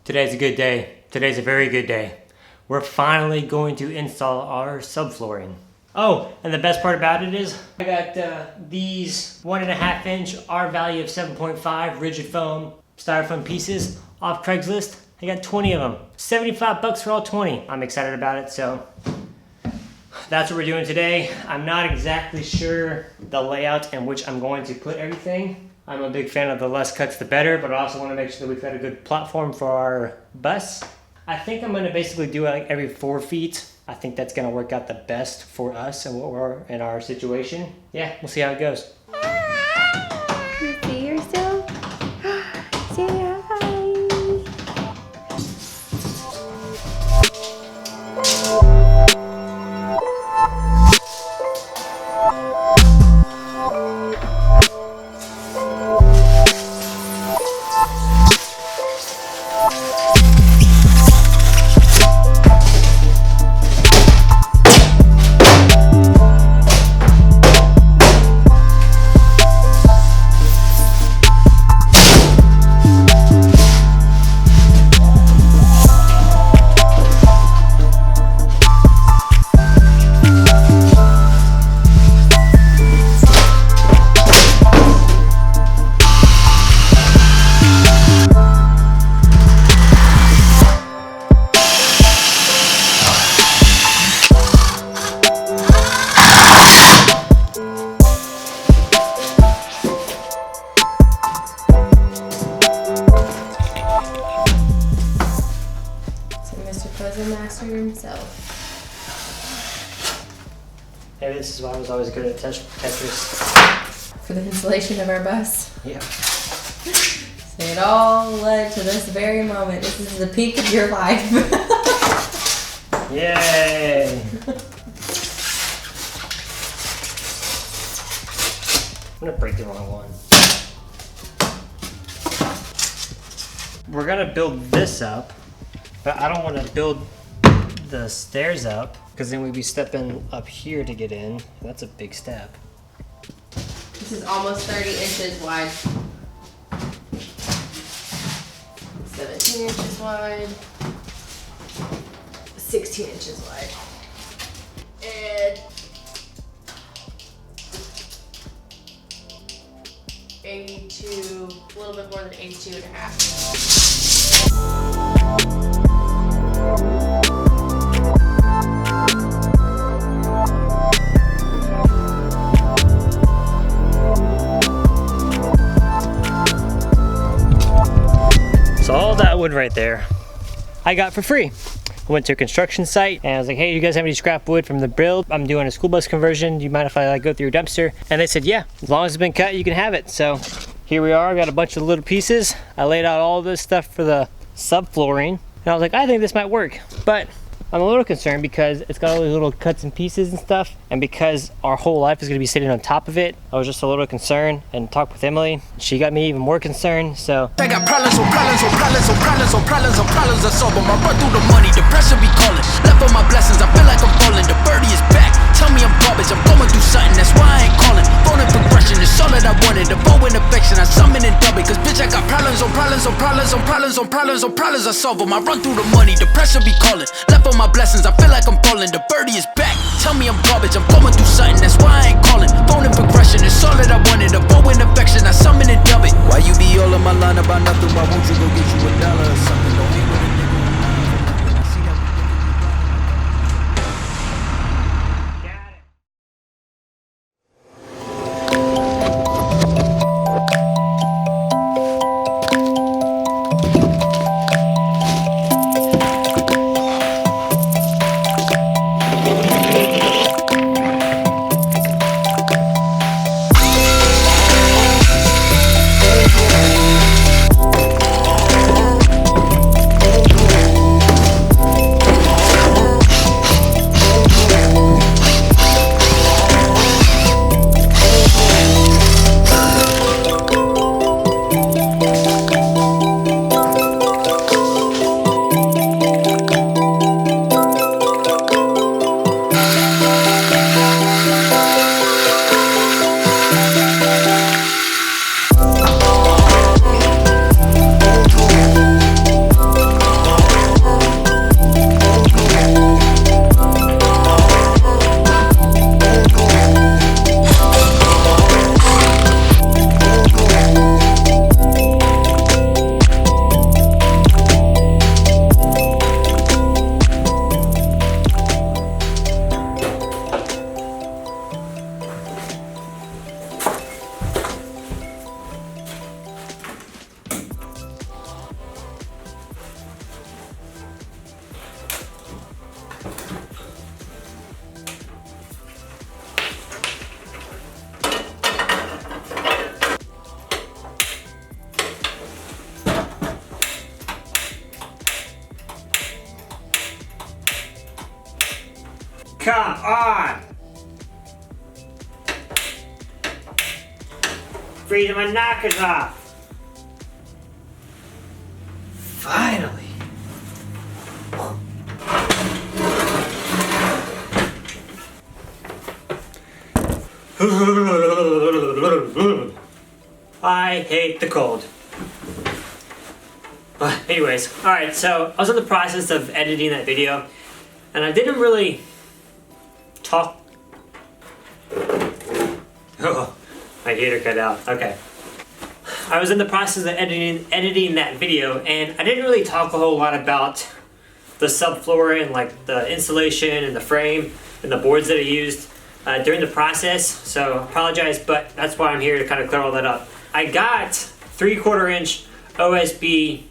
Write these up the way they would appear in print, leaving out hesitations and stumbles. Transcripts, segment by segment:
Today's a good day. Today's a very good day. We're finally going to install our subflooring. Oh, and the best part about it is I got these 1.5 inch R value of 7.5 rigid foam styrofoam pieces off Craigslist. I got 20 of them. 75 bucks for all 20. I'm excited about it, so that's what we're doing today. I'm not exactly sure the layout in which I'm going to put everything. I'm a big fan of the less cuts the better, but I also want to make sure that we've got a good platform for our bus. I think I'm going to basically do it like every 4 feet. I think that's going to work out the best for us and what we're in our situation. Yeah, we'll see how it goes. You see yourself? Say hi. Master himself. Hey, this is why I was always good at Tetris. For the insulation of our bus. Yeah. So it all led to this very moment. This is the peak of your life. Yay! I'm gonna break the wrong one. We're gonna build this up, but I don't want to build the stairs up because then we'd be stepping up here to get in. That's a big step. This is almost 30 inches wide. 17 inches wide. 16 inches wide. And 82, a little bit more than 82 and a half. So all that wood right there, I got for free. I went to a construction site and I was like, hey, you guys have any scrap wood from the build? I'm doing a school bus conversion. Do you mind if I go through your dumpster? And they said, yeah, as long as it's been cut, you can have it. So here we are, I got a bunch of little pieces. I laid out all this stuff for the subflooring. And I was like, I think this might work. But I'm a little concerned because it's got all these little cuts and pieces and stuff. And because our whole life is gonna be sitting on top of it, I was just a little concerned and talked with Emily. She got me even more concerned, so. I got problems on problems on problems on problems on problems on problems I solve them. I run through the money, the pressure be calling. Left on my blessings, I feel like I'm falling. The birdie is back, tell me I'm garbage. I'm going through something, that's why I ain't calling. Phone and progression is all that I wanted. The bow and affection, I summon and dub it. Cause bitch, I got problems on problems on problems on problems on problems on problems I solve them. I run through the money, the pressure be calling. Left on my blessings, I feel like I'm falling. The birdie is back, tell me I'm garbage. I'm going through something, that's why I ain't calling. Phone and progression is all that I wanted. The bow and affection, I summon and dub it. Why you be all in my line about nothing? Why won't you go get you $1 or something? Don't hate with a nigga. Come on! Freezing my knockers off! Finally! I hate the cold. Anyways, alright, so I was in the process of editing that video, and I didn't really talk. Oh, my heater cut out. Okay. I was in the process of editing that video, and I didn't really talk a whole lot about the subfloor and like the insulation and the frame and the boards that I used during the process. So I apologize, but that's why I'm here to kind of clear all that up. I got 3/4 inch OSB.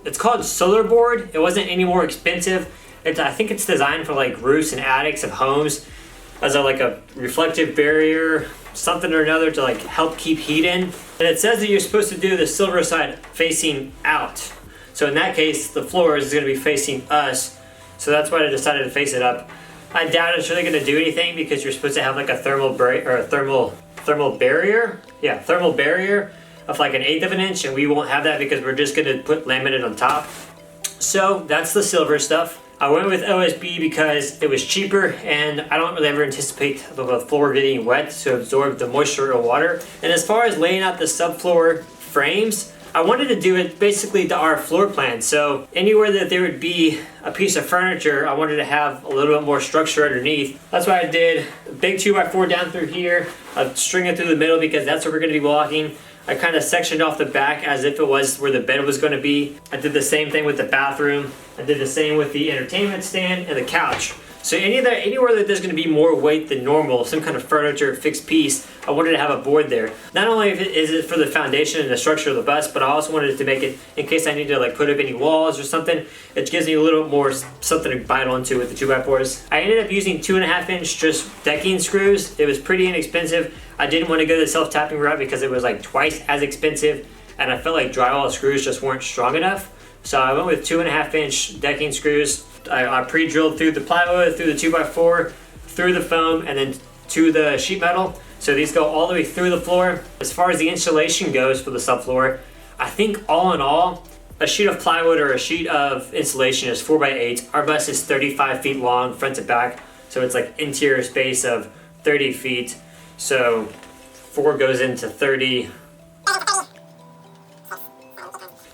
It's called solar board. It wasn't any more expensive. I think it's designed for like roofs and attics of homes as like a reflective barrier, something or another to like help keep heat in. And it says that you're supposed to do the silver side facing out. So in that case, the floor is going to be facing us. So that's why I decided to face it up. I doubt it's really going to do anything because you're supposed to have like a thermal barrier. Yeah, thermal barrier of like 1/8 of an inch, and we won't have that because we're just going to put laminate on top. So that's the silver stuff. I went with OSB because it was cheaper, and I don't really ever anticipate the floor getting wet to absorb the moisture or water. And as far as laying out the subfloor frames, I wanted to do it basically to our floor plan. So anywhere that there would be a piece of furniture, I wanted to have a little bit more structure underneath. That's why I did a big 2x4 down through here, a string it through the middle because that's where we're going to be walking. I kind of sectioned off the back as if it was where the bed was going to be. I did the same thing with the bathroom. I did the same with the entertainment stand and the couch. So anywhere that there's going to be more weight than normal, some kind of furniture, fixed piece, I wanted to have a board there. Not only is it for the foundation and the structure of the bus, but I also wanted to make it, in case I need to like put up any walls or something, it gives me a little more something to bite onto with the 2x4s. I ended up using 2.5 inch just decking screws. It was pretty inexpensive. I didn't want to go the self-tapping route because it was like twice as expensive, and I felt like drywall screws just weren't strong enough. So I went with 2.5 inch decking screws. I pre-drilled through the plywood, through the 2x4, through the foam, and then to the sheet metal. So these go all the way through the floor. As far as the insulation goes for the subfloor, I think all in all, a sheet of plywood or a sheet of insulation is 4x8. Our bus is 35 feet long, front to back. So it's like interior space of 30 feet. So 4 goes into 30.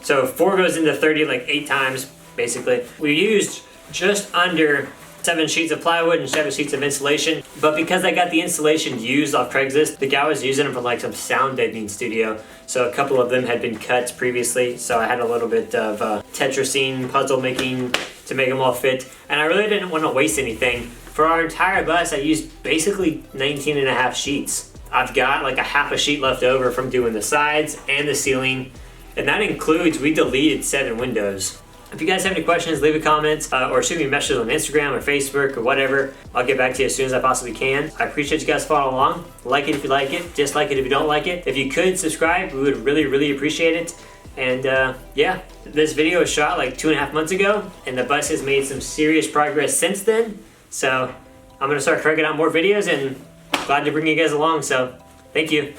So 4 goes into 30 like 8 times, basically. We used just under 7 sheets of plywood and 7 sheets of insulation. But because I got the insulation used off Craigslist, the guy was using them from like some sound editing studio. So a couple of them had been cut previously. So I had a little bit of Tetrising, puzzle making to make them all fit. And I really didn't want to waste anything. For our entire bus, I used basically 19.5 sheets. I've got like a half a sheet left over from doing the sides and the ceiling. And that includes, we deleted 7 windows. If you guys have any questions, leave a comment or shoot me a message on Instagram or Facebook or whatever. I'll get back to you as soon as I possibly can. I appreciate you guys following along. Like it if you like it, dislike it if you don't like it. If you could subscribe, we would really, really appreciate it. And yeah, this video was shot like 2.5 months ago, and the bus has made some serious progress since then. So I'm gonna start cranking out more videos, and glad to bring you guys along. So thank you.